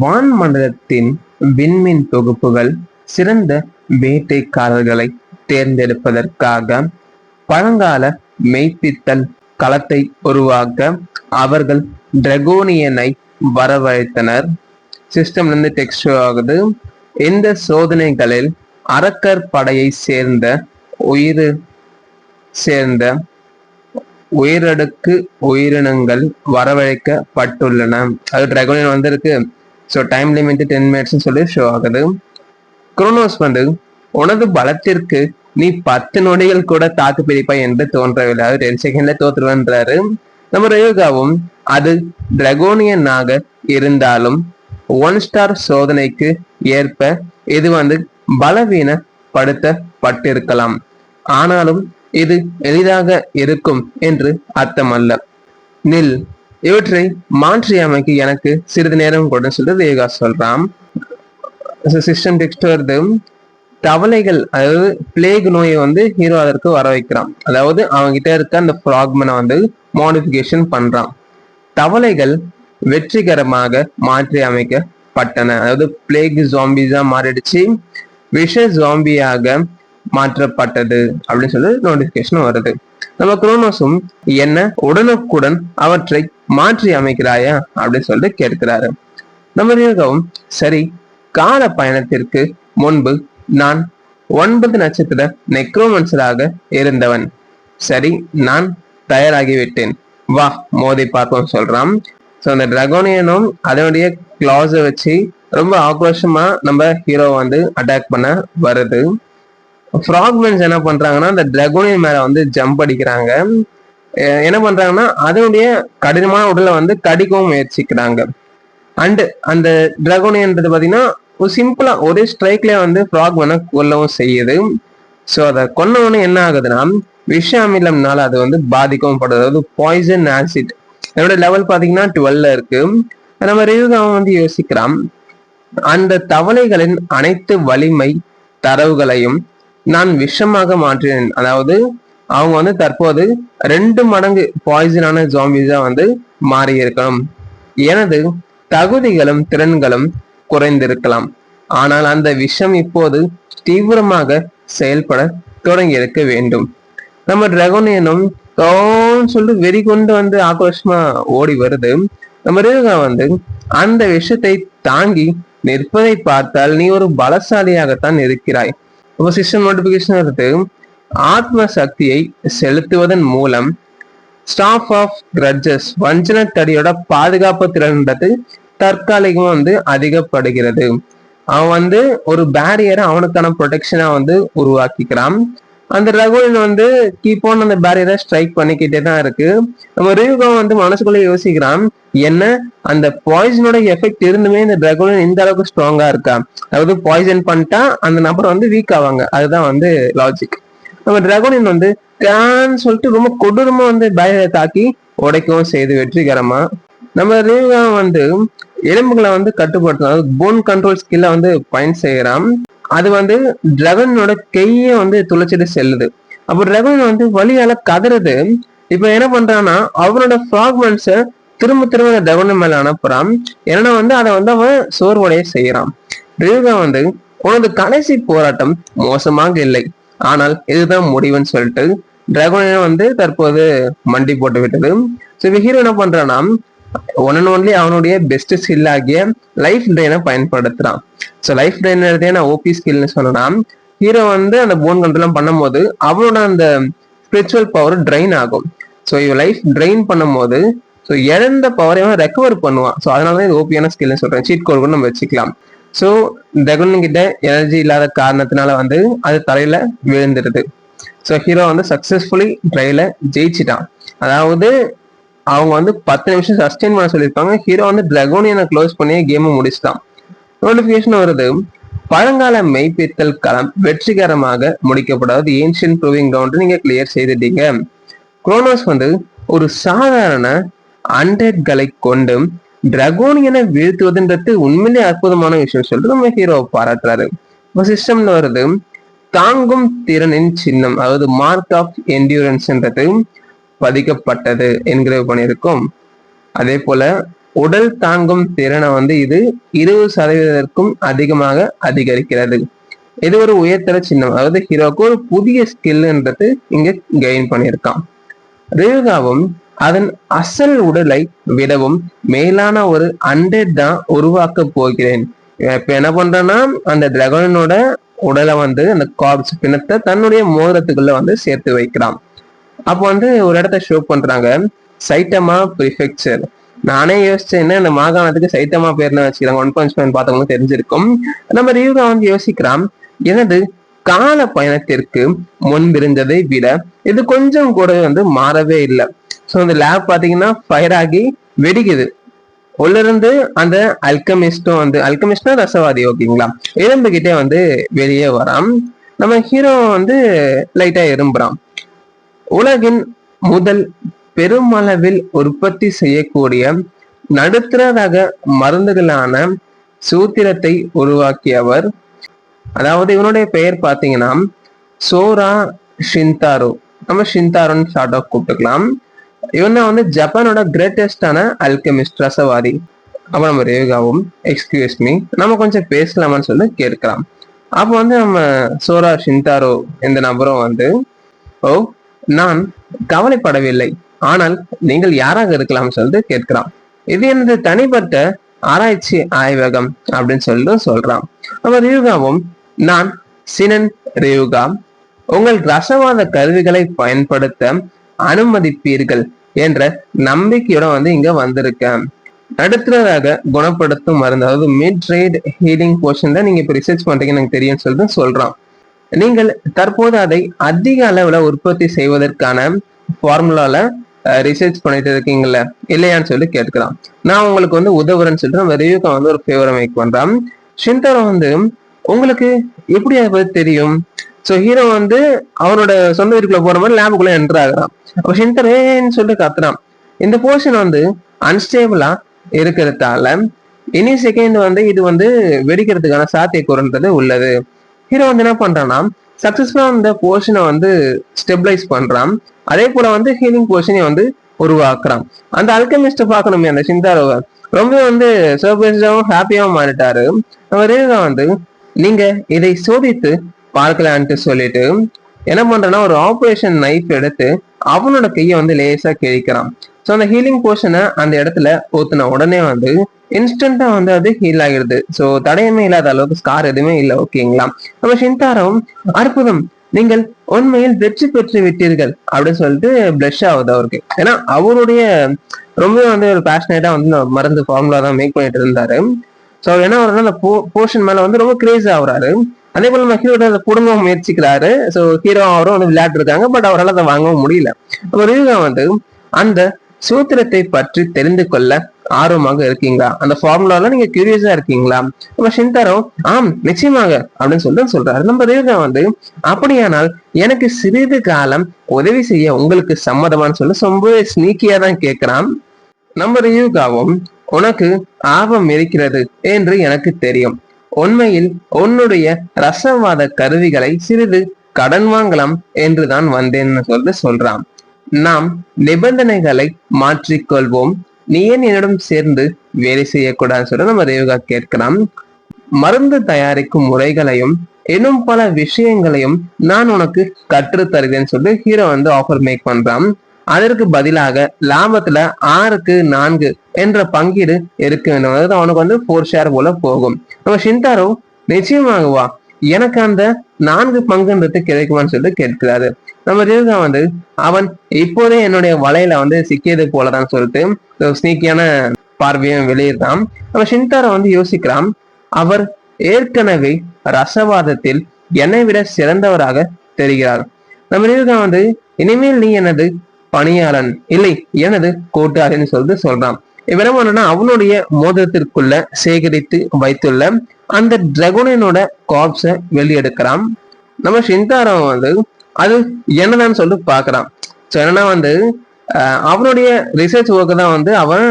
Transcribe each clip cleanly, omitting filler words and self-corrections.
வான்மண்டலத்தின் விண்மீன் தொகுப்புகள் சிறந்த வேட்டைக்காரர்களை தேர்ந்தெடுப்பதற்காக பழங்கால மெய்ப்பித்தல் களத்தை உருவாக்க அவர்கள் டிராகோனியனை வரவழைத்தனர். சிஸ்டம்ல இருந்து டெக்ஸ்ட் ஆகுது. இந்த சோதனைகளில் அரக்கர் படையை சேர்ந்த உயரடுக்கு உயிரினங்கள் வரவழைக்கப்பட்டுள்ளன. அது டிராகோனியன் வந்திருக்கு. ஸோ டைம் லிமிட் 10 minutes சொல்லி ஷோ ஆகுது. குரோனோஸ் உனது பலத்திற்கு நீ 10 நொடிகள் கூட தாக்கு பிடிப்பாய் என்று தோன்றவில்லை. 10 செகண்ட்ல தோற்றுவன்றாரு. நம்ம ரயோகாவும் அது டிராகோனியனாக இருந்தாலும் 1 ஸ்டார் சோதனைக்கு ஏற்ப இது பலவீனப்படுத்தப்பட்டிருக்கலாம். ஆனாலும் இது எளிதாக இருக்கும் என்று அர்த்தமல்ல. நில், இவற்றை மாற்றி அமைக்க எனக்கு சிறிது நேரம் கூட சொல்லிட்டு ரேகா சொல்றான். சிஸ்டம் டெக்ஸ்ட் வருது. தவளைகள், அதாவது பிளேக் நோயை ஹீரோ அதற்கு வர வைக்கிறான். அதாவது அவங்க கிட்ட இருக்க அந்த ஃப்ராக்மனை மாடிஃபிகேஷன் பண்றான். தவளைகள் வெற்றிகரமாக மாற்றி அமைக்கப்பட்டன. அதாவது பிளேக் ஜாம்பிஸா மாறிடுச்சு, விஷ ஜாம்பியாக மாற்றப்பட்டது அப்படின்னு சொல்லி நோட்டிபிகேஷன் வருது. நம்ம குரோனோஸும் என்ன உடனுக்குடன் அவற்றை மாற்றி அமைக்கிறாயா அப்படின்னு சொல்லிட்டு கேட்கிறாரு. நம்ம ரேகாவும் சரி, கால பயணத்திற்கு முன்பு நான் 9 நட்சத்திர நெக்ரோமன்சராக இருந்தவன். சரி, நான் தயாராகிவிட்டேன், வா மோதி பார்ப்போம் சொல்றான். ஸோ அந்த டிராகோனியனும் அதனுடைய கிளாஸை வச்சு ரொம்ப ஆக்ரோஷமா நம்ம ஹீரோ அட்டாக் பண்ண வருது. ஃப்ராக்மென்ஸ் என்ன பண்றாங்கன்னா அந்த டிராகோனியன் மேல ஜம்ப் அடிக்கிறாங்க. என்ன பண்றாங்கன்னா அதனுடைய கடினமான உடலை கடிக்கவும் முயற்சிக்கிறாங்க. அண்ட் அந்த டிராகோனியன்றது பாத்தீங்கன்னா ஒரு சிம்பிளா ஒரே ஸ்ட்ரைக்ல ஃப்ராக்மெனை கொல்லவும் செய்யுது. ஸோ அதை கொன்னவொன்னு என்ன ஆகுதுன்னா விஷ அமிலம்னால அது பாதிக்கவும் படுது. அதாவது பாய்சன் ஆசிட் அதோட லெவல் பாத்தீங்கன்னா 12 இருக்கு. நம்ம ரிவ்யூ யோசிக்கிறான். அந்த தவளைகளின் அனைத்து வலிமை தரவுகளையும் நான் விஷமாக மாற்றினேன். அதாவது அவங்க தற்போது 2 மடங்கு பாய்சனான ஜாம்பிஸா மாறி இருக்கணும். எனது தகுதிகளும் திறன்களும் குறைந்திருக்கலாம், ஆனால் அந்த விஷம் இப்போது தீவிரமாக செயல்பட தொடங்கி இருக்க வேண்டும். நம்ம டிராகோனியனும் சொல்லிட்டு வெறி கொண்டு ஆக்ரோஷமா ஓடி வருது. நம்ம ரேகா அந்த விஷத்தை தாங்கி நிற்பதை பார்த்தால் நீ ஒரு பலசாலியாகத்தான் இருக்கிறாய். சிஸ்டம் நோட்டிபிகேஷன் வருது. ஆத்ம சக்தியை செலுத்துவதன் மூலம் ஸ்டாப் ஆஃப் கிரட்ஜஸ் வஞ்சன தடியோட பாதுகாப்பு திறன்றது தற்காலிகமா அதிகப்படுகிறது. அவன் ஒரு பேரியரை அவனுக்கான ப்ரொடெக்ஷனா உருவாக்கிக்கிறான். அந்த டிராகோனியன் கீப் ஆன் அந்த பேரியரை ஸ்ட்ரைக் பண்ணிக்கிட்டே தான் இருக்கு. நம்ம ரியூகா மனசுக்குள்ள யோசிக்கிறான், என்ன அந்த பாய்சனோட எஃபெக்ட் இருந்துமே இந்த டிராகோனியன் இந்த அளவுக்கு ஸ்ட்ராங்கா இருக்கா? அதாவது பாய்சன் பண்ணிட்டா அந்த நபர் வீக் ஆவாங்க. அதுதான் லாஜிக். நம்ம டிராகோனியன் சொல்லிட்டு ரொம்ப கொடூரமா பேரியரை தாக்கி உடைக்கவும் செய்து வெற்றிகரமா. நம்ம ரியூகா எலும்புகளை கட்டுப்படுத்தும், அதாவது போன் கண்ட்ரோல் ஸ்கில்ல பயன் செய்யறான். அது டிராகனோட கையை துளைச்சிட்டு செல்லுது. அப்போ டிராகன் வலியால கதறுது. இப்ப என்ன பண்றான்னா அவனோட ஃப்ராக்மெண்ட்ஸை திரும்ப திரும்ப டிராகன் மேல அனுப்புறான். ஏன்னா அதை அவன் சோர்வடைய செய்யறான். ரியூகா உனது கடைசி போராட்டம் மோசமாக இல்லை, ஆனால் இதுதான் முடிவுன்னு சொல்லிட்டு டிராகன் தற்போது மண்டி போட்டு விட்டது. ஸோ ஹீரோ என்ன பண்றான்னா ஒன் அண்ட் ஒன்லி அவனுடைய பெஸ்ட் ஸ்கில் ஆகிய லைஃப் ட்ரெயினை பயன்படுத்துறான். ஸோ லைஃப் ட்ரெயின் ஓபி ஸ்கில்னு சொன்னா ஹீரோ அந்த போன் கண்ட்ரோல் பண்ணும்போது அவனோட அந்த ஸ்பிரிச்சுவல் பவர் ட்ரெயின் ஆகும். ஸோ இவன் லைஃப் ட்ரெயின் பண்ணும்போது ஸோ இழந்த பவரை ரெக்கவர் பண்ணுவான். ஸோ அதனாலதான் இது ஓபியான ஸ்கில்னு சொல்றேன். சீட் கோட் கூட நம்ம வச்சுக்கலாம். ஸோ டிராகன் கிட்ட எனர்ஜி இல்லாத காரணத்தினால அது தரையில விழுந்துடுது. ஸோ ஹீரோ சக்சஸ்ஃபுல்லி ட்ரைல ஜெயிச்சிட்டான். அதாவது அவங்க 10 நிமிஷம் சஸ்டெயின் பண்ண சொல்லியிருப்பாங்க. ஹீரோ டிராகோனியனை க்ளோஸ் பண்ணி கேமை முடிச்சுட்டான். நோட்டிபிகேஷன் வருது. பழங்கால மெய்ப்பித்தல் களம் வெற்றிகரமாக முடிக்கப்படாது. ஏன்ஷியன் ப்ரூவிங் கிரவுண்ட் நீங்க கிளியர் செய்துட்டீங்க. குரோனோஸ் ஒரு சாதாரண அண்டர்களை கொண்டு டிராகோனியனை வீழ்த்துவதுன்றது உண்மையிலே அற்புதமான விஷயம் சொல்லிட்டு நம்ம ஹீரோவை பாராட்டுறாரு. இப்போ சிஸ்டம்ல வருது. தாங்கும் திறனின் சின்னம், அதாவது மார்க் ஆஃப் என்டியூரன்ஸ்ன்றது பதிக்கப்பட்டது என்கிற பண்ணியிருக்கும். அதே போல உடல் தாங்கும் திறனை வந்து இது 20% அதிகமாக அதிகரிக்கிறது. இது ஒரு உயர்தர சின்னம். அதாவது ஹீரோக்கு ஒரு புதிய ஸ்கில்ன்றது இங்க கெயின் பண்ணியிருக்கான். ரேகாவும் அதன் அசல் உடலை விடவும் மேலான ஒரு அண்டர் தான் உருவாக்க போகிறேன். இப்ப என்ன பண்றேன்னா அந்த டிராகனோட உடலை வந்து அந்த கார்ப்ஸ் பிணத்தை தன்னுடைய மோதிரத்துக்குள்ள வந்து சேர்த்து வைக்கிறான். அப்போ வந்து ஒரு இடத்த ஷோ பண்றாங்க, சைட்டமா ப்ரிஃபெக்சர். நானே யோசிச்சேன் இந்த மாகாணத்துக்கு சைட்டமா பேர்னு வச்சுக்கிறாங்க. ஒன் பஞ்ச் மேன் பார்த்தவங்களும் தெரிஞ்சிருக்கும். நம்ம ரியூகா வந்து யோசிக்கிறான், எனது கால பயணத்திற்கு முன்பிருந்ததை விட இது கொஞ்சம் கூட வந்து மாறவே இல்லை. ஸோ அந்த லேப் பாத்தீங்கன்னா ஃபயர் ஆகி வெடிக்குது. உள்ள இருந்து அந்த அல்கமிஸ்டும் ரசவாதி ஓகேங்களா, எறும்புகிட்டே வந்து வெளியே வரான். நம்ம ஹீரோ வந்து லைட்டா எறும்புறான். உலகின் முதல் பெருமளவில் உற்பத்தி செய்யக்கூடிய நடுத்தர ரக மருந்துகளான சூத்திரத்தை உருவாக்கியவர். அதாவது இவனுடைய பெயர் பாத்தீங்கன்னா சோரா ஷின்தாரோ. நம்ம ஷின்தாரோன்னு ஷார்ட் ஆஃப் கூப்பிட்டுக்கலாம். இவன் தான் வந்து ஜப்பானோட கிரேட்டஸ்டான அல்கெமிஸ்ட், ரசவாதி. அப்ப நம்ம ரேகாவும் எக்ஸ்கியூஸ் மீ நம்ம கொஞ்சம் பேசலாமான்னு சொல்லி கேட்கலாம். அப்போ வந்து நம்ம சோரா ஷின்தாரோ இந்த நபரும் வந்து, ஓ நான் கவலைப்படவில்லை, ஆனால் நீங்கள் யாராக இருக்கலாம்னு சொல்லிட்டு கேட்கிறான். இது எனது தனிப்பட்ட ஆராய்ச்சி ஆய்வகம் அப்படின்னு சொல்லிட்டு சொல்றான். நம்ம ரியூகாவும், நான் சினன் ரியூகா, உங்கள் ரசவாத கருவிகளை பயன்படுத்த அனுமதிப்பீர்கள் என்ற நம்பிக்கையோட வந்து இங்க வந்திருக்கேன். நடுத்தராக குணப்படுத்தும் மருந்து, அதாவது மிட் ரேட் ஹீலிங் போர்ஷன் தான் நீங்க இப்ப ரிசர்ச் பண்றீங்கன்னு எனக்கு தெரியும்னு சொல்லிட்டு சொல்றான். நீங்கள் தற்போது அதை அதிக அளவுல உற்பத்தி செய்வதற்கான ஃபார்முலால ரிசர்ச் பண்ணிட்டு இருக்கீங்கல்ல இல்லையான்னு சொல்லி கேட்கிறான். நான் உங்களுக்கு வந்து உதவுறேன்னு சொல்லிட்டு நம்ம ரிவ்யூக்கு வந்து ஒரு ஃபேவரை மேக் பண்றான். ஷின்தாரோ வந்து, உங்களுக்கு எப்படி அதை பத்தி தெரியும்? ஸோ ஹீரோ வந்து அவனோட சொந்த வீட்டுக்குள்ள போற மாதிரி லேபுக்குள்ள என்டர் ஆகுறான். அப்போ ஷின்தாரோன்னு சொல்லிட்டு கத்துறான். இந்த போர்ஷன் வந்து அன்ஸ்டேபிளா இருக்கிறதால எனி செகண்ட் வந்து இது வந்து வெடிக்கிறதுக்கான சாத்தியக்கூறுன்றது உள்ளது. ஹீரோ வந்து என்ன பண்றான்னா சக்சஸ்ஃபுல்லா இந்த போர்ஷனை வந்து ஸ்டெபிளைஸ் பண்றான். அதே போல வந்து ஹீலிங் போர்ஷனை வந்து உருவாக்குறான். அந்த அல்கெமிஸ்ட பாக்கணுமே அந்த ஷின்தாரோவை ரொம்ப வந்து சர்ப்ரைஸாவும் ஹாப்பியாவும் மாறிட்டாரு. அவர் வந்து, நீங்க இதை சோதித்து பார்க்கலான்ட்டு சொல்லிட்டு என்ன பண்றேன்னா ஒரு ஆப்ரேஷன் நைஃப் எடுத்து அவனோட கையை வந்து லேசா கிழிக்கிறான். ஸோ அந்த ஹீலிங் போர்ஷனை அந்த இடத்துல ஊத்துன உடனே வந்து இன்ஸ்டன்டா வந்து அது ஹீல் ஆகிடுது. ஸோ தடையமே இல்லாத அளவுக்கு ஸ்கார் எதுவுமே இல்லை ஓகேங்களா. நம்ம ஷின்தாரோவும், அற்புதம், நீங்கள் உண்மையில் வெற்றி பெற்று விட்டீர்கள் அப்படின்னு சொல்லிட்டு பிளஷ் ஆகுது அவருக்கு. ஏன்னா அவருடைய ரொம்ப வந்து ஒரு பேஷனேட்டா வந்து மருந்து ஃபார்முலா தான் மேக் பண்ணிட்டு இருந்தாரு. ஸோ என்ன ஆகுறதுனா அந்த போர்ஷன் மேல வந்து ரொம்ப கிரேஸ் ஆகுறாரு. அதே போல நம்ம ஹீரோ அதை புடுங்கவும் முயற்சிக்கிறாரு. ஸோ ஹீரோ அவரும் வந்து விளையாட்டு இருக்காங்க, பட் அவரால் அதை வாங்கவும் முடியல. அப்போ ரீகா வந்து, அந்த சூத்திரத்தை பற்றி தெரிந்து கொள்ள ஆர்வமாக இருக்கீங்களா, அந்த ஃபார்முலால நீங்க கியூரியஸா இருக்கீங்களா? நம்ம ஷின்தாரோ, ஆம் நிச்சயமாக அப்படின்னு சொல்லிட்டு சொல்றாரு. நம்ம ரீகா வந்து, அப்படியானால் எனக்கு சிறிது காலம் உதவி செய்ய உங்களுக்கு சம்மதமானு சொல்லி ரொம்ப ஸ்னீக்கியா தான் கேட்கிறான். நம்ம ரியூகாவும், உனக்கு ஆர்வம் இருக்கிறது என்று எனக்கு தெரியும். உண்மையில் உன்னுடைய ரசவாத கருவிகளை சிறிது கடன் வாங்கலாம் என்றுதான் வந்தேன்னு சொல்றான். நாம் நிபந்தனைகளை மாற்றிக்கொள்வோம், நீ ஏன் என்னிடம் சேர்ந்து வேலை செய்யக்கூடாதுன்னு சொல்ல நம்ம ரேவகா கேட்கிறான். மருந்து தயாரிக்கும் முறைகளையும் இன்னும் பல விஷயங்களையும் நான் உனக்கு கற்று தருவேன்னு சொல்லி ஹீரோ வந்து ஆஃபர் மேக் பண்றான். அதற்கு பதிலாக லாபத்துல 6-4 என்ற பங்கீடு இருக்க வேண்டும். அதாவது அவனுக்கு வந்து 4 ஷேர் போல போகும். நம்ம ஷின்தாரோ, நிச்சயமாகவா, எனக்கு அந்த 4 பங்குன்றது கிடைக்குமான்னு சொல்லிட்டு கேட்கிறாரு. நம்ம ரேகா வந்து, அவன் இப்போதே என்னுடைய வலையில வந்து சிக்கியது போலதான் சொல்லிட்டு ஸ்னீக்கியான பார்வையும் வெளியிடுறான். நம்ம ஷின்தாரோ வந்து யோசிக்கிறான், அவர் ஏற்கனவே ரசவாதத்தில் என்னை விட சிறந்தவராக தெரிகிறார். நம்ம ரேகா வந்து, இனிமேல் நீ எனது பணியாளன் இல்லை, எனது கூட்டாளின்னு சொல்லிட்டு சொல்றான். இவரமானா அவனுடைய மோதிரத்திற்குள்ள சேகரித்து வைத்துள்ள அந்த டிராகனோட கார்ப்ஸை வெளியெடுக்கிறான். நம்ம ஷின்தாரோ வந்து அது என்னதான்னு சொல்லிட்டு பாக்குறான். ஸோ என்னன்னா வந்து அவனுடைய ரிசர்ச் ஒர்க்கு தான் வந்து அவன்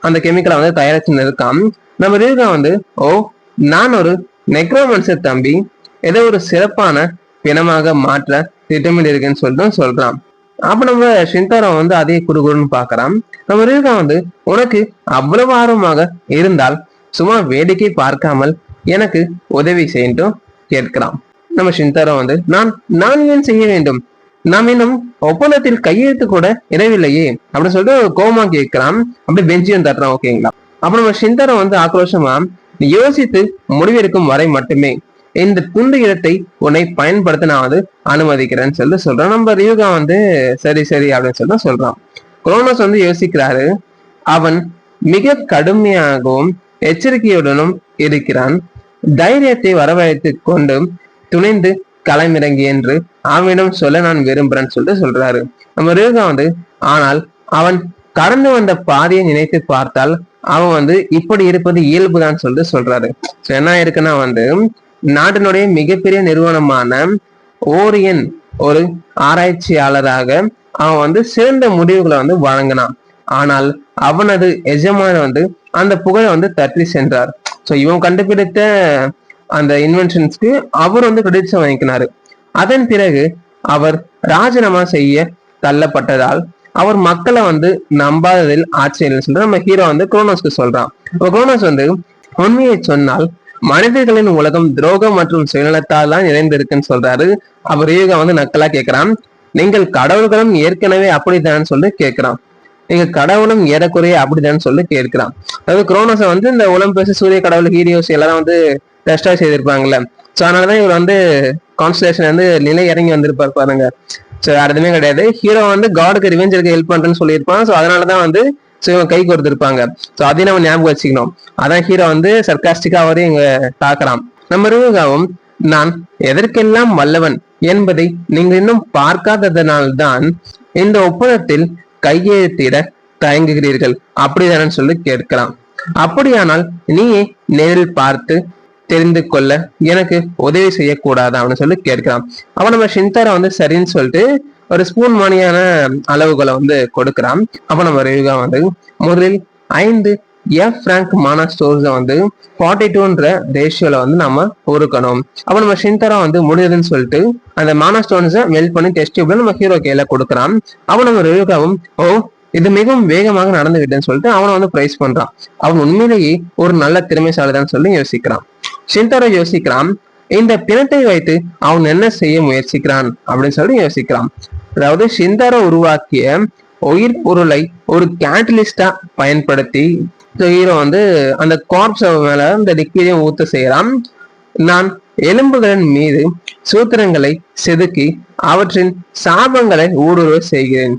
அந்த கெமிக்கலை வந்து தயாரிச்சுன்னு இருக்கான். நம்ம ரீகா வந்து, ஓ நான் ஒரு நெக்ரோமன்சர் தம்பி, ஏதோ ஒரு சிறப்பான பிணமாக மாற்ற திட்டமிட்டு இருக்குன்னு சொல்லிட்டு சொல்றான். அப்ப நம்ம ஷின்தாரோ வந்து அதே குறுகுறுன்னு பாக்குறான். நம்ம ரேகா வந்து உனக்கு அவ்வளவு ஆர்வமாக இருந்தால் சும்மா வேடிக்கை பார்க்காமல் எனக்கு உதவி செய்யட்டும் கேட்கிறான். நம்ம ஷின்தாரோ வந்து நான் நான் ஏன் செய்ய வேண்டும், நாம் இன்னும் ஒப்பந்தத்தில் கையெழுத்து கூட இடவில்லையே அப்படின்னு சொல்லிட்டு கோமா கேட்கிறான். அப்படி பெஞ்சியும் தட்டுறான். ஓகேங்களா. அப்ப நம்ம ஷின்தாரோ வந்து ஆக்ரோஷமா யோசித்து முடிவெடுக்கும் வரை மட்டுமே இந்த துண்டு இடத்தை உன்னை பயன்படுத்த நான் வந்து அனுமதிக்கிறேன்னு சொல்லி சொல்றான். நம்ம ரியூகா வந்து சரி சரி அப்படின்னு சொல்லி சொல்றான். குரோனோஸ் வந்து யோசிக்கிறாரு. அவன் மிக கடுமையாகவும் எச்சரிக்கையுடனும் இருக்கிறான். தைரியத்தை வரவழைத்து கொண்டு துணிந்து களமிறங்கி என்று அவனிடம் சொல்ல நான் விரும்புறேன்னு சொல்லிட்டு சொல்றாரு. நம்ம ரியூகா வந்து ஆனால் அவன் கடந்து வந்த பாதையை நினைத்து பார்த்தால் அவன் வந்து இப்படி இருப்பது இயல்புதான் சொல்லிட்டு சொல்றாரு. என்ன இருக்குன்னா வந்து நாட்டினுடைய மிகப்பெரிய நிறுவனமான ஓரியன் ஒரு ஆராய்ச்சியாளராக அவன் வந்து சிறந்த முடிவுகளை வந்து வழங்கினான். ஆனால் அவனது எஜமான வந்து அந்த புகழை வந்து தட்டி சென்றார். சோ இவன் கண்டுபிடித்த அந்த இன்வென்ஷன்ஸ்க்கு அவர் வந்து கிரெடிட்ஸ் வாங்கிக்கினாரு. அதன் பிறகு அவர் ராஜினாமா செய்ய தள்ளப்பட்டதால் அவர் மக்களை வந்து நம்பாததில் ஆச்சரியம் சொல்லிட்டு நம்ம ஹீரோ வந்து குரோனோஸ்க்கு சொல்றான். குரோனோஸ் வந்து உண்மையை சொன்னால் மனிதர்களின் உலகம் துரோகம் மற்றும் சுயநலத்தால் தான் நிறைந்திருக்குன்னு சொல்றாரு. அவர் ரியூகா வந்து நக்கலா கேட்கிறான். நீங்கள் கடவுள்களும் ஏற்கனவே அப்படித்தான் சொல்லி கேட்கிறான். நீங்க கடவுளும் ஏறக்குறைய அப்படித்தான் சொல்லி கேட்கிறான். அதாவது குரோனோஸை வந்து இந்த ஒலிம்பஸ் சூரிய கடவுள் ஹீரோஸ் எல்லாரும் வந்து டெஸ்டாய் செய்திருப்பாங்கல்ல. ஸோ அதனாலதான் இவர் வந்து கான்ஸ்டலேஷன் வந்து நிலை இறங்கி வந்திருப்பார் பாருங்க. ஸோ அதுவுமே கிடையாது. ஹீரோ வந்து காடுக்கு ரிவெஞ்ச் எடுக்க ஹெல்ப் பண்றேன்னு சொல்லியிருப்பான். ஸோ அதனாலதான் வந்து இவங்க கை கொடுத்திருப்பாங்க. ஸோ அதையும் நம்ம ஞாபகம் வச்சுக்கணும். அதான் ஹீரோ வந்து சர்காஸ்டிக்கா அவரையும் இங்க தாக்குறான். நம்ம ரியூகாவும் நான் எதற்கெல்லாம் வல்லவன் என்பதை நீங்கள் இன்னும் பார்க்காததனால்தான் இந்த ஒப்பந்தத்தில் கையெழுத்திட தயங்குகிறீர்கள் அப்படிதானு சொல்லி கேட்கிறான். அப்படியானால் நீயே நேரில் பார்த்து தெரிந்து கொள்ள எனக்கு உதவி செய்யக்கூடாதா அப்படின்னு சொல்லி கேட்கிறான். அவன் நம்ம ஷின்தாரா வந்து சரின்னு சொல்லிட்டு ஒரு ஸ்பூன் மணியான அளவுகளை வந்து கொடுக்குறான். அப்ப நம்ம ரியூகா வந்து முதலில் 5 எஃப் பிராங்க் மானா ஸ்டோர்ஸ் வந்து 42ன்ற ரேஷியோல வந்து நம்ம உருக்கணும். அப்ப நம்ம ஷின்தாரா வந்து முடியுதுன்னு சொல்லிட்டு அந்த மானா ஸ்டோன்ஸை மெல்ட் பண்ணி டெஸ்ட் டியூப்ல நம்ம ஹீரோ கையில கொடுக்குறான். அவன் நம்ம ரியூகாவும் இது மிகவும் வேகமாக நடந்து விட்டேன்னு சொல்லிட்டு அவனை வந்து பிரைஸ் பண்றான். அவன் உண்மையிலேயே ஒரு நல்ல திறமைசாலிதான் சொல்லி யோசிக்கிறான். ஷின்தாரா யோசிக்கிறான், இந்த பிணத்தை வைத்து அவன் என்ன செய்ய முயற்சிக்கிறான் அப்படின்னு சொல்லி யோசிக்கிறான். அதாவது ஷின்தாரா உருவாக்கிய உயிர் பொருளை ஒரு கேட்டலிஸ்டா பயன்படுத்தி ஹீரோ வந்து அந்த கார்ப்ஸ் மேல இந்த லிக்விடையும் ஊத்த செய்யறான். நான் எலும்புகளின் மீது சூத்திரங்களை செதுக்கி அவற்றின் சாபங்களை ஊடுருவ செய்கிறேன்.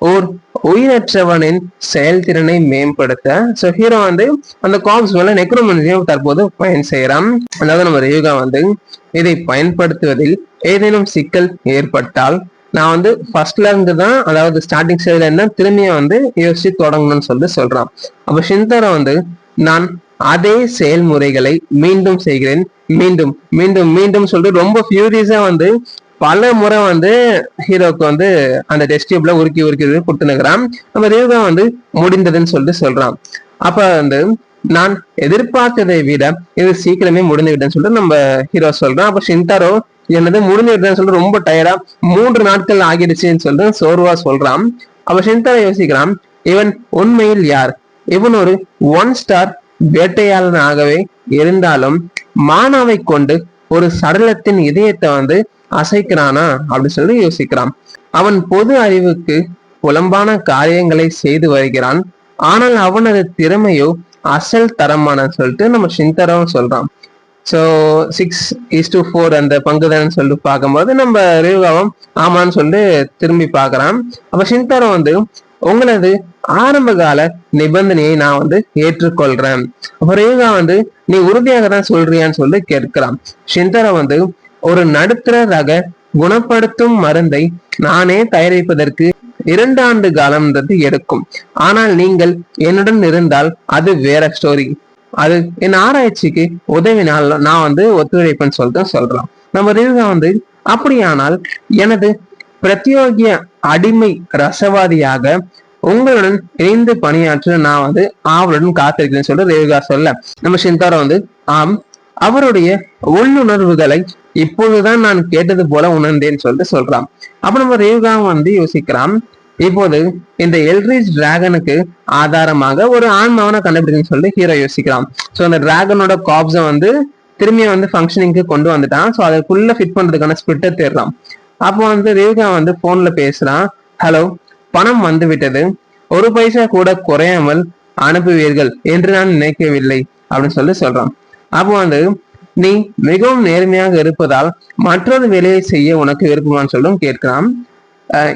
ஓர் உயிரற்றவனின் செயல்திறனை மேம்படுத்த சோ ஹீரோ வந்து அந்த காப்ஸ் மேல நெக்ரோமன்ஸையும் தற்போது பயன் செய்யறான். அதாவது நம்ம ரியூகா வந்து இதை பயன்படுத்துவதில் ஏதேனும் சிக்கல் ஏற்பட்டால் நான் வந்து ஃபர்ஸ்ட்ல இருந்து தான், அதாவது ஸ்டார்டிங் ஸ்டேஜ்ல இருந்தா திரும்பிய வந்து யோசிச்சு தொடங்கணும்னு சொல்லி சொல்றான். அப்ப ஷின்தாரா வந்து நான் அதே செயல்முறைகளை மீண்டும் செய்கிறேன், மீண்டும் மீண்டும் மீண்டும் சொல்லிட்டு ரொம்ப ஃபியூரியஸா வந்து பல முறை வந்து ஹீரோக்கு வந்து அந்த டெஸ்ட் டியூப்ல உருக்கி உருக்கி கொடுத்துனுக்குறான். நம்ம ரியூகா வந்து முடிந்ததுன்னு சொல்லிட்டு சொல்றான். அப்ப வந்து நான் எதிர்பார்த்ததை விட இது சீக்கிரமே முடிந்து விட்டேன்னு சொல்லிட்டு நம்ம ஹீரோ சொல்றான். அப்ப ஷின்தாரோ என்னது முடிஞ்சு விட்டேன்னு சொல்லிட்டு ரொம்ப டயர்டா 3 நாட்கள் ஆகிடுச்சுன்னு சொல்லிட்டு சோர்வா சொல்றான். அப்ப ஷின்தாரோ யோசிக்கிறான், இவன் உண்மையில் யார்? இவன் ஒரு 1 ஸ்டார் வேட்டையாளனாகவே இருந்தாலும் மானாவை கொண்டு ஒரு சடலத்தின் இதயத்தை வந்து அசைக்கிறானா அப்படின்னு சொல்லி யோசிக்கிறான். அவன் பொது அறிவுக்கு புலம்பான காரியங்களை செய்து வருகிறான். ஆனால் அவனது திறமையோ அசல் தரமான சொல்லிட்டு நம்ம ஷின்தாராவும் சொல்றான். ஸோ 6:4 அந்த பங்குதான்னு சொல்லிட்டு பார்க்கும்போது நம்ம ரியூகாவும் ஆமான்னு சொல்லிட்டு திரும்பி பார்க்கறான். அப்ப ஷின்தாரா வந்து உங்களது ஆரம்ப கால நிபந்தனையை நான் வந்து ஏற்றுக்கொள்றேன். அப்ப ரியூகா வந்து நீ உறுதியாக தான் சொல்றியான்னு சொல்லி கேட்கிறான். ஷின்தாரா வந்து ஒரு நடுத்தர ரக குணப்படுத்தும் மருந்தை நானே தயாரிப்பதற்கு 2 ஆண்டு காலம்ன்றது எடுக்கும். ஆனால் நீங்கள் என்னுடன் இருந்தால் அது வேற ஸ்டோரி. அது என் ஆராய்ச்சிக்கு உதவினால் நான் வந்து ஒத்துழைப்பேன்னு சொல்லிட்டு சொல்றான். நம்ம ரியூகா வந்து அப்படியானால் எனது பிரத்யோகிய அடிமை ரசவாதியாக உங்களுடன் இணைந்து பணியாற்ற நான் வந்து ஆவலுடன் காத்திருக்கிறேன்னு சொல்லி ரியூகா சொல்ல நம்ம ஷின்தாரா வந்து ஆம், அவருடைய உள்ளுணர்வுகளை இப்போதுதான் நான் கேட்டது போல உணர்ந்தேன்னு சொல்லிட்டு சொல்றான். அப்ப நம்ம ரேகா வந்து யோசிக்கிறான், இப்போது இந்த எல்ரிச் டிராகனுக்கு ஆதாரமாக ஒரு ஆன்மாவனை கண்டுபிடிக்குன்னு சொல்லிட்டு ஹீரோ யோசிக்கிறான். ஸோ அந்த டிராகனோட காப்ஸை வந்து திரும்பிய வந்து ஃபங்க்ஷனிங்க்கு கொண்டு வந்துட்டான். ஸோ அதுக்குள்ள ஃபிட் பண்றதுக்கான ஸ்பிரிட்டை தேடுறான். அப்போ வந்து ரேகா வந்து போன்ல பேசுறான். ஹலோ, பணம் வந்து விட்டது, ஒரு பைசா கூட குறையாமல் அனுப்புவீர்கள் என்று நான் நினைக்கவில்லை அப்படின்னு சொல்லி சொல்றான். அப்போ வந்து நீ மிகவும் நேர்மையாக இருப்பதால் மற்றொரு வேலையை செய்ய உனக்கு விருப்பமான்னு சொல்லும் கேட்கிறான்.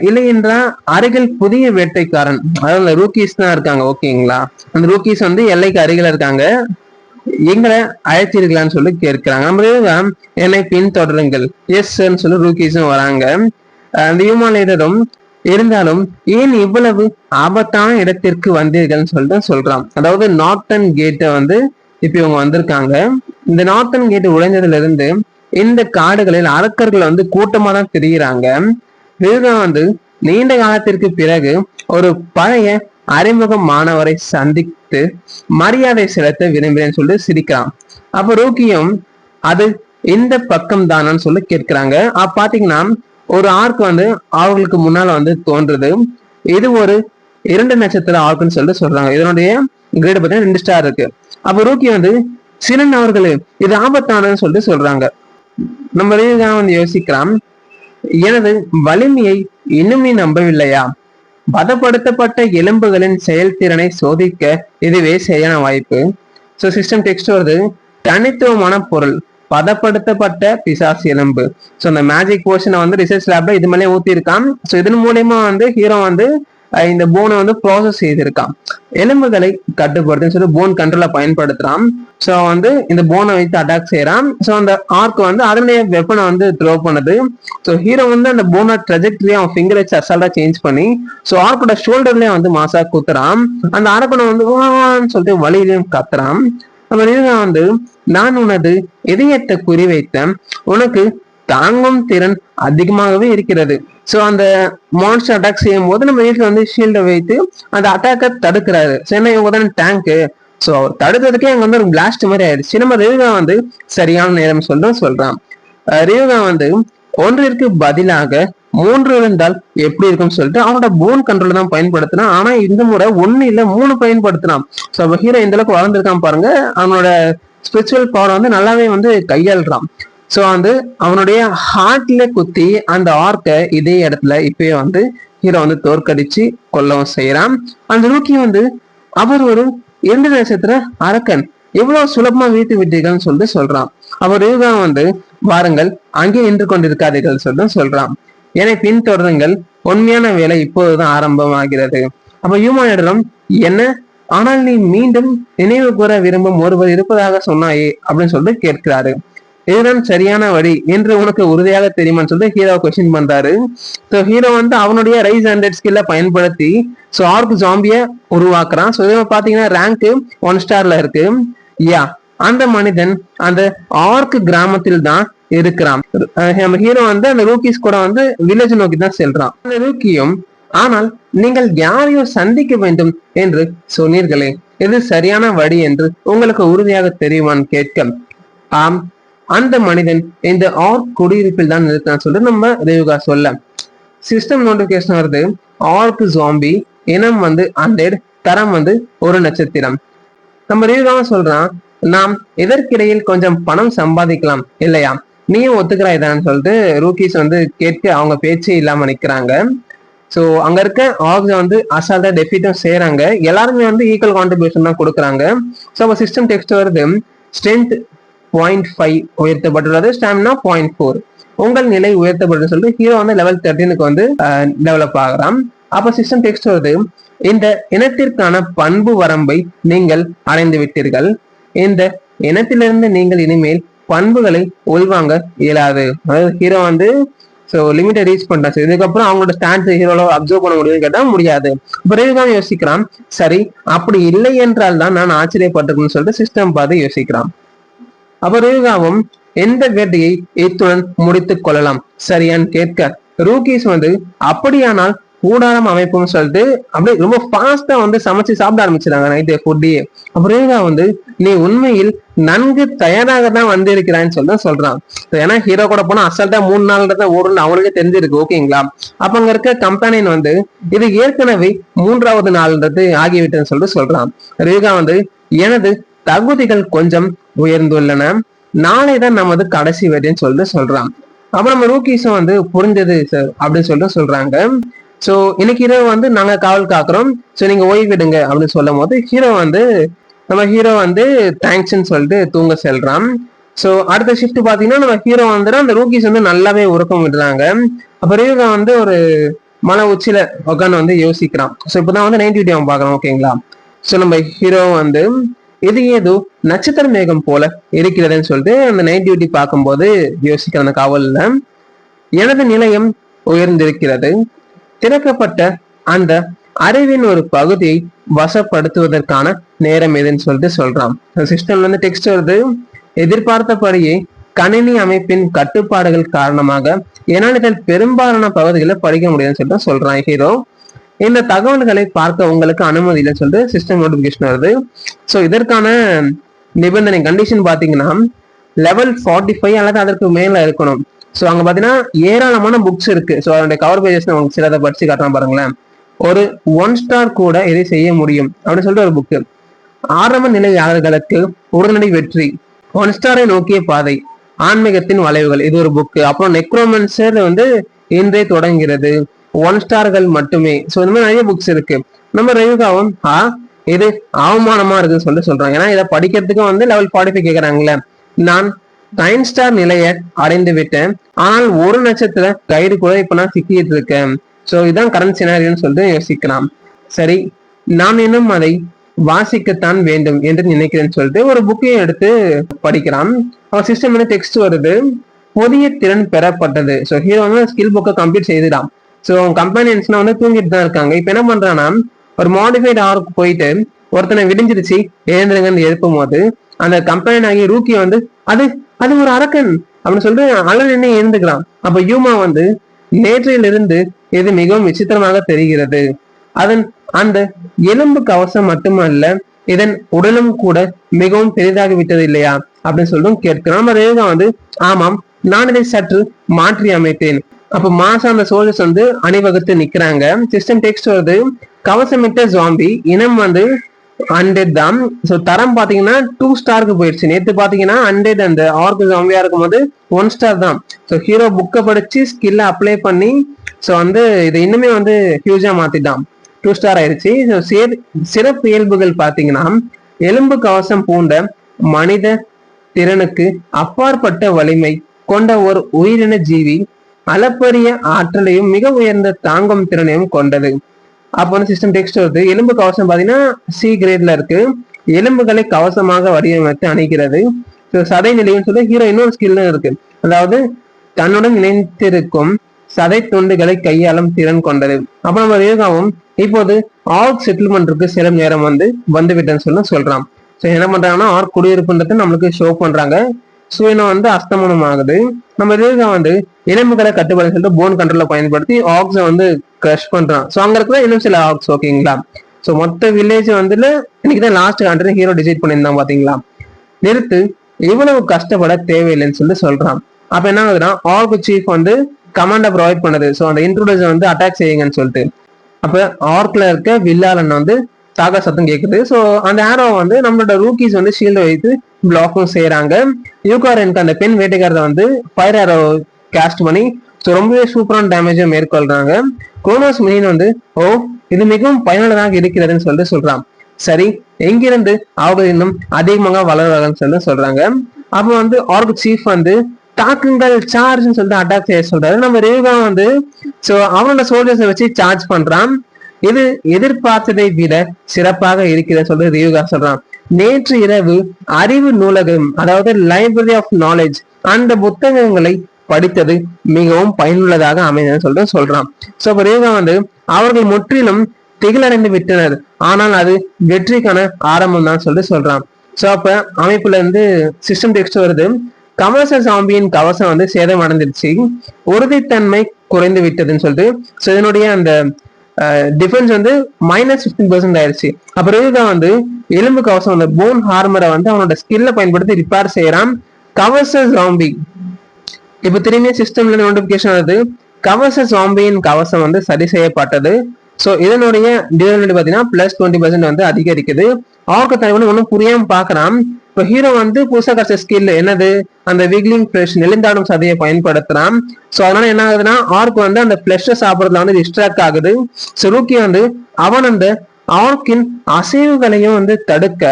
இல்லை என்றால் அருகில் புதிய வேட்டைக்காரன், அதாவது ரூக்கீஸ் தான் இருக்காங்க, ஓகேங்களா? அந்த ரூக்கீஸ் வந்து எல்லைக்கு அருகில இருக்காங்க, எங்களை அழைத்தீர்களான்னு சொல்லி கேட்கிறாங்க. நம்ம என்னை பின்தொடருங்கள், எஸ் சொல்லி ரூக்கீஸும் வராங்க. அந்த ஹியூமன் இருந்தாலும் ஏன் இவ்வளவு ஆபத்தான இடத்திற்கு வந்தீர்கள்னு சொல்லிட்டு சொல்றான். அதாவது நார்த்தன் கேட்டை வந்து இப்ப இவங்க வந்திருக்காங்க. இந்த நார்த்தன் கேட் உடைஞ்சதுல இருந்து இந்த காடுகளில் அரக்கர்கள் வந்து கூட்டமா தான் தெரிகிறாங்க. இதுதான் வந்து நீண்ட காலத்திற்கு பிறகு ஒரு பழைய அறிமுக மாணவரை சந்தித்து மரியாதை செலுத்த விரும்புகிறேன்னு சொல்லி சிரிக்கிறான். அப்ப ரூக்கியும் அது இந்த பக்கம் தானு சொல்லி கேட்கிறாங்க. பாத்தீங்கன்னா ஒரு ஆர்க் வந்து அவர்களுக்கு முன்னால வந்து தோன்றுது. இது ஒரு 2 நட்சத்திர ஆர்க்குன்னு சொல்லிட்டு சொல்றாங்க. இதனுடைய கிரேட் பார்த்தீங்கன்னா 2 ஸ்டார் இருக்கு. அப்ப ரூக்கி வந்து சிறன் அவர்களே இது ஆபத்தானதுன்னு சொல்லிட்டு சொல்றாங்க. நம்ம வந்து யோசிக்கலாம், எனது வலிமையை இன்னும் நீ நம்பவில்லையா? பதப்படுத்தப்பட்ட எலும்புகளின் செயல்திறனை சோதிக்க இதுவே சரியான வாய்ப்பு. ஸோ சிஸ்டம் டெக்ஸ்ட் வருது, தனித்துவமான பொருள், பதப்படுத்தப்பட்ட பிசாசு எலும்பு. ஸோ அந்த மேஜிக் போர்ஷனை வந்து ரிசர்ச் லேப்ல இது மேலே ஊத்திருக்கான். ஸோ இதன் மூலயமா வந்து ஹீரோ வந்து இந்த போனை வந்து ப்ராசஸ் செய்திருக்கான். எலும்புகளை கட்டுப்படுத்துன்னு சொல்லி போன் கண்ட்ரோல பயன்படுத்துறான். ஸோ வந்து இந்த போனை வைத்து அட்டாக் செய்யறான். ஸோ அந்த ஆர்க் வந்து அதனுடைய வெப்பனை வந்து த்ரோ பண்ணுது. ஸோ ஹீரோ வந்து அந்த போனோட ட்ரெஜெக்டரியை அவன் ஃபிங்கர் வச்சு அசால்ட்டா சேஞ்ச் பண்ணி ஸோ ஆர்க்கோட ஷோல்டர்லயே வந்து மாசா குத்துறான். அந்த அரக்கனை வந்து சொல்லிட்டு வலியிலையும் கத்துறான். வந்து நான் உனது இதயத்தை குறிவைத்தேன், உனக்கு தாங்கும் திறன் அதிகமாகவே இருக்கிறது. சோ அந்த மான்ஸ்டர் அட்டாக் செய்யும் போது நம்ம வீட்டுல வந்து ஷீல்டை வைத்து அந்த அட்டாக்கை தடுக்கிறாரு. ஏன்னா இவங்க தானே டேங்க்கு. சோ அவர் தடுக்கிறதுக்கே அங்க வந்து ஒரு பிளாஸ்ட் மாதிரி ஆயிடுச்சு. நம்ம ரேகா வந்து சரியான நேரம் சொல்றான். ரேகா வந்து ஒன்றிற்கு பதிலாக 3 இருந்தால் எப்படி இருக்கும்னு சொல்லிட்டு அவனோட போன் கண்ட்ரோல் தான் பயன்படுத்தினான். ஆனா இந்த முறை 1 இல்ல 3 பயன்படுத்தினான். ஸோ ஹீரோ இந்த அளவுக்கு வளர்ந்துருக்கான் பாருங்க. அவனோட ஸ்பிரிச்சுவல் பவர் வந்து நல்லாவே வந்து கையாளுறான். ஸோ வந்து அவனுடைய ஹார்ட்ல குத்தி அந்த ஆர்க்கை இதே இடத்துல இப்பயே வந்து ஹீரோ வந்து தோற்கடிச்சு கொல்லவும் செய்யறான். அந்த நோக்கி வந்து அவர் ஒரு 2 நட்சத்திர அரக்கன், எவ்வளவு சுலபமா வீட்டு விட்டீர்கள்னு சொல்லிட்டு சொல்றான். அவர் வந்து வாருங்கள், அங்கே நின்று கொண்டிருக்காதீர்கள் சொல்லிட்டு சொல்றான். என்னை பின்தொடருங்கள், உண்மையான வேலை இப்போதுதான் ஆரம்பமாகிறது. அப்ப ஹியூமனிடம் என்ன, ஆனால் நீ மீண்டும் நினைவு கூற விரும்பும் ஒருவர் இருப்பதாக சொன்னாயே அப்படின்னு சொல்லிட்டு கேட்கிறாரு. இதுதான் சரியான வழி என்று உனக்கு உறுதியாக தெரியுமான்னு சொல்லிட்டு ஹீரோ கொஸ்டின் பண்றாரு. ஸோ ஹீரோ வந்து அவனுடைய ரைஸ் 100 ஸ்கில்ல பயன்படுத்தி ஸோ ஆர்க் ஜாம்பிய உருவாக்குறான். ஸோ இதை பாத்தீங்கன்னா ரேங்க் 1 ஸ்டார்ல இருக்கு. யா, அந்த மனிதன் அந்த ஆர்க் கிராமத்தில் தான் இருக்கிறான். நம்ம ஹீரோ வந்து அந்த ரூக்கீஸ் கூட வந்து வில்லேஜ் நோக்கி தான் செல்றான். அந்த ரூக்கியும், ஆனால் நீங்கள் யாரையும் சந்திக்க வேண்டும் என்று சொன்னீர்களே, இது சரியான வழி என்று உங்களுக்கு உறுதியாக தெரியுமான்னு கேட்க, ஆம், அந்த மனிதன் இந்த ஆர்க் குடியிருப்பில் தான் இருக்கான்னு சொல்லிட்டு நம்ம ரேகா சொல்ல சிஸ்டம் நோட்டிபிகேஷன் வருது. ஆர்க் ஜாம்பி இனம் வந்து 100, தரம் வந்து 1 நட்சத்திரம். நம்ம ரேகா சொல்றான், நாம் இதற்கிடையில் கொஞ்சம் பணம் சம்பாதிக்கலாம் இல்லையா, நீயும் ஒத்துக்கிறாய்தான்னு சொல்லிட்டு ரூக்கீஸ் வந்து கேட்க அவங்க பேச்சே இல்லாம நிக்கிறாங்க. ஸோ அங்க இருக்க ஆர்க்ஸை வந்து அசால்ட்டா டெஃபிட்டும் செய்யறாங்க. எல்லாருமே வந்து ஈக்குவல் கான்ட்ரிபியூஷன் தான் கொடுக்குறாங்க. ஸோ அப்போ சிஸ்டம் டெக்ஸ்ட் வருது, ஸ்ட்ரென்த் 0.5 உயர்த்தப்பட்டுள்ளது, ஸ்டாமினா 0.4, உங்கள் நிலை உயர்த்தப்பட்டு சொல்லிட்டு ஹீரோ வந்து லெவல் 13க்கு வந்து டெவலப் ஆகிறான். அப்ப சிஸ்டம் டெக்ஸ்ட் வருது, இந்த இனத்திற்கான பண்பு வரம்பை நீங்கள் அடைந்து விட்டீர்கள். இந்த இனத்திலிருந்து நீங்கள் இனிமேல் பண்புகளை உள்வாங்க இயலாது. அதாவது ஹீரோ வந்து ஸோ லிமிட்டை ரீச் பண்ணிட்டான். இதுக்கப்புறம் அவங்களோட ஸ்டாண்ட் ஹீரோல அப்சர்வ் பண்ண முடியும்னு கேட்டா முடியாது. பிறகுதான் யோசிக்கிறான், சரி அப்படி இல்லை என்றால் தான் நான் ஆச்சரியப்பட்டிருக்கேன்னு சொல்லிட்டு சிஸ்டம் பார்த்து யோசிக்கிறான். அப்ப ரேகாவும் எந்த வேட்டையை இத்துடன் முடித்துக் கொள்ளலாம் சரியான்னு கேட்க, ரூக்கீஸ் வந்து அப்படியானால் கூடாரம் அமைப்புன்னு சொல்லிட்டு அப்படியே ரொம்ப ஃபாஸ்டா வந்து சமைச்சு சாப்பிட ஆரம்பிச்சிடாங்க நைட்டு ஃபுட்டையே. அப்புறம் ரேகா வந்து நீ உண்மையில் நன்கு தயாராக தான் வந்திருக்கிறான்னு சொல்லி சொல்றான். ஏன்னா ஹீரோ கூட போனா அசால்ட்டா 3 நாள் ஓடுன்னு அவனுக்கே தெரிஞ்சிருக்கு. ஓகேங்களா? அப்ப அங்க இருக்க கம்பெனியன் வந்து இது ஏற்கனவே 3வது நாள்ன்றது ஆகிவிட்டதுன்னு சொல்லிட்டு சொல்றான். ரேகா வந்து எனது தகுதிகள் கொஞ்சம் உயர்ந்துள்ளன, நாளைதான் நமது கடைசி வெற்றின்னு சொல்லிட்டு சொல்றான். அப்ப நம்ம ரூக்கீஸும் வந்து புரிஞ்சது சார் அப்படின்னு சொல்லிட்டு சொல்றாங்க. சோ இன்னைக்கு ஹீரோ வந்து நாங்க காவல் காக்குறோம், சோ நீங்க ஓய்விடுங்க அப்படின்னு சொல்லும் போது நம்ம ஹீரோ வந்து தேங்க்ஸ்ன்னு சொல்லிட்டு தூங்க செல்றான். சோ அடுத்த ஷிஃப்ட் பாத்தீங்கன்னா நம்ம ஹீரோ வந்து அந்த ரூக்கீஸ் வந்து நல்லாவே உறக்கம் விடுறாங்க. அப்ப ரேகா வந்து ஒரு மலை உச்சியில உட்காந்து வந்து யோசிக்கிறான். சோ இப்பதான் வந்து நைட் டியூட்டி அவன் பாக்குறான். ஓகேங்களா? சோ நம்ம ஹீரோ வந்து இது ஏதோ நட்சத்திர மேகம் போல இருக்கிறதுன்னு சொல்லிட்டு அந்த நைட் டியூட்டி பார்க்கும்போது யோசிக்கிற அந்த காவல்ல எனது நிலையம் உயர்ந்திருக்கிறது, திறக்கப்பட்ட அந்த அறிவின் ஒரு பகுதியை வசப்படுத்துவதற்கான நேரம் எதுன்னு சொல்லிட்டு சொல்றான். சிஸ்டம்ல இருந்து டெக்ஸ்ட் வருது. எதிர்பார்த்தபடியே கணினி அமைப்பின் கட்டுப்பாடுகள் காரணமாக என்னால் இதில் பெரும்பாலான பகுதிகளை படிக்க முடியும்னு சொல்லிட்டு சொல்றான் ஹீரோ. இந்த தகவல்களை பார்க்க உங்களுக்கு அனுமதி இல்லைன்னு சொல்லிட்டு சிஸ்டம் நோட்டிபிகேஷன் வருது. ஸோ இதற்கான நிபந்தனை கண்டிஷன் பாத்தீங்கன்னா லெவல் 45 அல்லது அதற்கு மேல இருக்கணும். ஸோ அங்க பாத்தீங்கன்னா ஏராளமான புக்ஸ் இருக்கு. ஸோ அதனுடைய கவர் பேஜஸ் உங்களுக்கு சிலதை படிச்சு காட்டுறேன் பாருங்களேன். ஒரு 1 ஸ்டார் கூட இதை செய்ய முடியும் அப்படின்னு சொல்லிட்டு ஒரு புக்கு. ஆரம்ப நிலையாளர்களுக்கு உடனடி வெற்றி, 1 ஸ்டாரை நோக்கிய பாதை, ஆன்மீகத்தின் வளைவுகள், இது ஒரு புக்கு. அப்புறம் நெக்ரோமன்சர் வந்து இன்றே தொடங்கிறது, 1 ஸ்டார்கள் மட்டுமே. ஸோ இந்த மாதிரி நிறைய புக்ஸ் இருக்கு. நம்ம ரேகாவும் இது அவமானமா இருக்குன்னு சொல்லிட்டு சொல்றாங்க. ஏன்னா இதை படிக்கிறதுக்கு வந்து லெவல் 45 கேட்கறாங்களே. நான் 9 ஸ்டார் நிலையை அடைந்து விட்டேன், ஆனால் 1 நட்சத்திர கைடு கூட இப்ப நான் சிக்கிட்டு இருக்கேன். ஸோ இதான் கரண்ட் சினாரியோன்னு சொல்லிட்டு யோசிக்கலாம். சரி, நான் இன்னும் அதை வாசிக்கத்தான் வேண்டும் என்று நினைக்கிறேன்னு சொல்லிட்டு ஒரு புக்கையும் எடுத்து படிக்கிறான். அவன் சிஸ்டம் வந்து டெக்ஸ்ட் வருது. புதிய திறன் பெறப்பட்டது. ஸோ ஹீரோ வந்து ஸ்கில் புக்கை கம்ப்ளீட் செய்துடான். ஸோ கம்பெனியன்ஸ்லாம் வந்து தூங்கிட்டு தான் இருக்காங்க. இப்ப என்ன பண்றான்னா ஒரு மாடிஃபைட் ஆர்க்கு போயிட்டு ஒருத்தனை விடிஞ்சிருச்சு எழுந்துருங்கன்னு எழுப்பும் போது அந்த கம்பெனி ஆகிய ரூக்கி வந்து அது அது ஒரு அரக்கன் அப்படின்னு சொல்லிட்டு அலநின்னு எழுந்துக்கிறான். அப்ப யூமா வந்து நேற்றையிலிருந்து இது மிகவும் விசித்திரமாக தெரிகிறது, அதன் அந்த எலும்பு கவசம் மட்டுமல்ல, இதன் உடலும் கூட மிகவும் பெரிதாகி விட்டது இல்லையா அப்படின்னு சொல்லிட்டு கேட்கிறான். நம்ம ரேகா வந்து ஆமாம், நான் இதை சற்று மாற்றி அமைத்தேன். அப்ப மாசா அந்த சோல்ஜர்ஸ் வந்து அணிவகுத்து நிக்கிறாங்க. சிஸ்டம் டெக்ஸ்ட் வருது. கவசமிட்ட ஜாம்பி இனம் வந்து 100 தான். ஸோ தரம் பாத்தீங்கன்னா 2 ஸ்டாருக்கு போயிடுச்சு. நேற்று பாத்தீங்கன்னா 100 அந்த ஆர்க்கு ஜாம்பியா இருக்கும் போது 1 ஸ்டார் தான். ஸோ ஹீரோ புக்கை படிச்சு ஸ்கில்ல அப்ளை பண்ணி ஸோ வந்து இதை இன்னுமே வந்து ஹியூஜா மாத்திட்டான். 2 ஸ்டார் ஆயிடுச்சு. சிறப்பு இயல்புகள் பாத்தீங்கன்னா எலும்பு கவசம் பூண்ட மனித திறனுக்கு அப்பாற்பட்ட வலிமை கொண்ட ஒரு உயிரின ஜீவி, அளப்பரிய ஆற்றலையும் மிக உயர்ந்த தாங்கும் திறனையும் கொண்டது. அப்போ வந்து சிஸ்டம் டெக்ஸ்ட் வருது. எலும்பு கவசம் பாத்தீங்கன்னா சி கிரேட்ல இருக்கு. எலும்புகளை கவசமாக வடிவமைத்து அணைக்கிறது. சதை நிலையும் சொல்லி ஹீரோ இன்னொரு ஸ்கில் இருக்கு. அதாவது தன்னுடன் இணைந்திருக்கும் சதை துண்டுகளை கையாளும் திறன் கொண்டது. அப்ப நம்ம ரேகாவும் இப்போது ஆர்க் செட்டில்மெண்ட்டுக்கு சில நேரம் வந்து விட்டேன்னு சொல்றான். ஸோ என்ன பண்றாங்கன்னா ஆர்க் குடியிருப்புன்றது நம்மளுக்கு ஷோ பண்றாங்க. சூரியனம் வந்து அஸ்தமனம் ஆகுது. நம்ம ரேகா வந்து எலும்புகளை கட்டுப்பாடு சொல்லிட்டு போன் கண்ட்ரோல பயன்படுத்தி ஆக்ஸை வந்து கிரஷ் பண்றான். ஸோ அங்க இருக்கிற இன்னும் சில ஆக்ஸ். ஓகேங்களா? ஸோ மொத்த வில்லேஜ் வந்து இன்னைக்குதான் லாஸ்ட் கண்ட்ரி ஹீரோ டிசைட் பண்ணியிருந்தான். பாத்தீங்களா? நிறுத்து, இவ்வளவு கஷ்டப்பட தேவையில்லைன்னு சொல்றான். அப்ப என்ன ஆகுதுன்னா ஆர்க் சீஃப் வந்து கமாண்டை ப்ரொவைட் பண்ணுது. ஸோ அந்த இன்ட்ரூடர்ஸ் வந்து அட்டாக் செய்யுங்கன்னு சொல்லிட்டு. அப்ப ஆர்க்ல இருக்க வில்லாளன் வந்து தாக்கா சத்தம் கேட்குது. ஸோ அந்த ஆரோ வந்து நம்மளோட ரூக்கீஸ் வந்து ஷீல்டு வைத்து பிளாக்கும் செய்யறாங்க. யூகாரனுக்கு அந்த பெண் வேட்டைக்காரரை வந்து ஃபயர் ஆரோ கேஸ்ட் பண்ணி ஸோ ரொம்பவே சூப்பரான டேமேஜை மேற்கொள்றாங்க. குரோனோஸ் மீன் வந்து இது மிகவும் பயனுள்ளதாக இருக்கிறதுன்னு சொல்லிட்டு சொல்றான். சரி, எங்கிருந்து அவங்க இன்னும் அதிகமாக வளர்வாங்கன்னு சொல்றாங்க. அப்ப வந்து ஆர்க் சீஃப் வந்து தாக்குங்கள் சார்ஜ்னு சொல்லிட்டு அட்டாக் செய்ய சொல்றாரு. நம்ம ரேகா வந்து சோ அவனோட சோல்ஜர்ஸை வச்சு சார்ஜ் பண்றான். இது எதிர்பார்த்ததை விட சிறப்பாக இருக்கிறது சொல்லிட்டு ரேகா சொல்றான். நேற்று இரவு அறிவு நூலகம், அதாவது லைப்ரரி ஆஃப் நாலேஜ், அந்த புத்தகங்களை படித்தது மிகவும் பயனுள்ளதாக அமைந்ததுன்னு சொல்லிட்டு சொல்றான். சோ அப்ப ரேகா வந்து அவர்கள் முற்றிலும் திகிலடைந்து விட்டனர், ஆனால் அது வெற்றிக்கான ஆரம்பம் தான் சொல்லிட்டு சொல்றான். சோ அப்ப அமைப்புல இருந்து சிஸ்டம் டெக்ஸ்ட் வருது. கவச சாம்பியின் கவசம் வந்து சேதம் அடைஞ்சிருச்சு, உறுதித்தன்மை குறைந்து விட்டதுன்னு சொல்லிட்டு. ஸோ இதனுடைய அந்த டிஃபென்ஸ் வந்து -15% ஆயிருச்சு. அப்புறம் இதுதான் வந்து எலும்பு கவசம் அந்த போன் ஹார்மரை வந்து அவனோட ஸ்கில்ல பயன்படுத்தி ரிப்பேர் செய்யறான். கவச ஜாம்பி இப்ப திரும்பிய சிஸ்டம்ல நோட்டிபிகேஷன் வருது, கவச ஜாம்பியின் கவசம் வந்து சரி செய்யப்பட்டது. ஸோ இதனுடைய டியூரபிலிட்டி பார்த்தீங்கன்னா +20% வந்து அதிகரிக்குது. ஆர்க்கு தலைவன் ஒன்றும் புரியாம பாக்குறான். இப்போ ஹீரோ வந்து புதுசா கிடைச்ச ஸ்கில் என்னது, அந்த விக்லிங் ஃபிளஷ் நெளிந்தாடும் சதையை பயன்படுத்துறான். ஸோ அதனால என்ன ஆகுதுன்னா ஆர்க் வந்து அந்த ஃபிளஷை சாப்பிட்றதுல வந்து டிஸ்ட்ராக்ட் ஆகுது. ஸோ ரூக்கி வந்து அவன் அந்த ஆர்க்கின் அசைவுகளையும் வந்து தடுக்க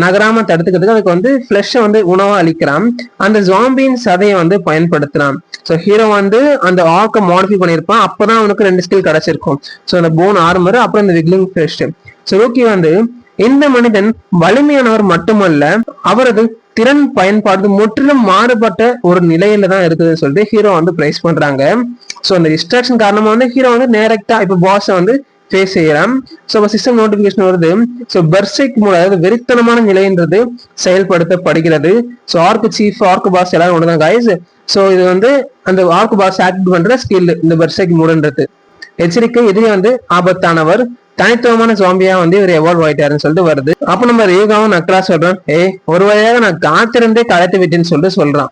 நகராம தடுத்துக்கிறதுக்கு அதுக்கு வந்து ஃபிளஷை வந்து உணவா அளிக்கிறான். அந்த ஜாம்பியின் சதையை வந்து பயன்படுத்துறான். ஸோ ஹீரோ வந்து அந்த ஆர்க்கை மாடிஃபை பண்ணியிருப்பான். அப்பதான் அவனுக்கு 2 ஸ்கில் கிடைச்சிருக்கும். ஸோ அந்த போன் ஆர்மர் அப்புறம் இந்த விக்லிங் ஃபிளஷ். ஸோ ரூக்கி வந்து இந்த மனிதன் வலிமையானவர் மட்டுமல்ல, அவரது திறன் பயன்பாடு முற்றிலும் மாறுபட்ட ஒரு நிலையில தான் இருக்குதுன்னு சொல்லிட்டு ஹீரோ வந்து பிரைஸ் பண்றாங்க. ஸோ அந்த டிஸ்ட்ராக்ஷன் காரணமா வந்து ஹீரோ வந்து டைரக்டா இப்ப பாஸை வந்து ஃபேஸ் செய்யலாம். ஸோ சிஸ்டம் நோட்டிபிகேஷன் வருது. ஸோ பெர்செக் மூலம் அதாவது வெறித்தனமான நிலைன்றது செயல்படுத்தப்படுகிறது. So ark chief ark boss எல்லாரும் ஒண்ணுதான் கைஸ். ஸோ இது வந்து அந்த ஆர்க் பாஸ் ஆக்டிவேட் பண்ற ஸ்கில் இந்த பெர்செக் மூடன்றது. எச்சரிக்கை, எதிரி வந்து ஆபத்தானவர், தனித்துவமான ஜாம்பியா வந்து இவர் எவால்வ் ஆயிட்டாருன்னு சொல்லிட்டு வருது. அப்ப நம்ம ரேகாவும் நக்கலா சொல்றான், ஒரு வழியாக நான் காத்திருந்தே கலைத்து விட்டேன்னு சொல்லிட்டு சொல்றான்.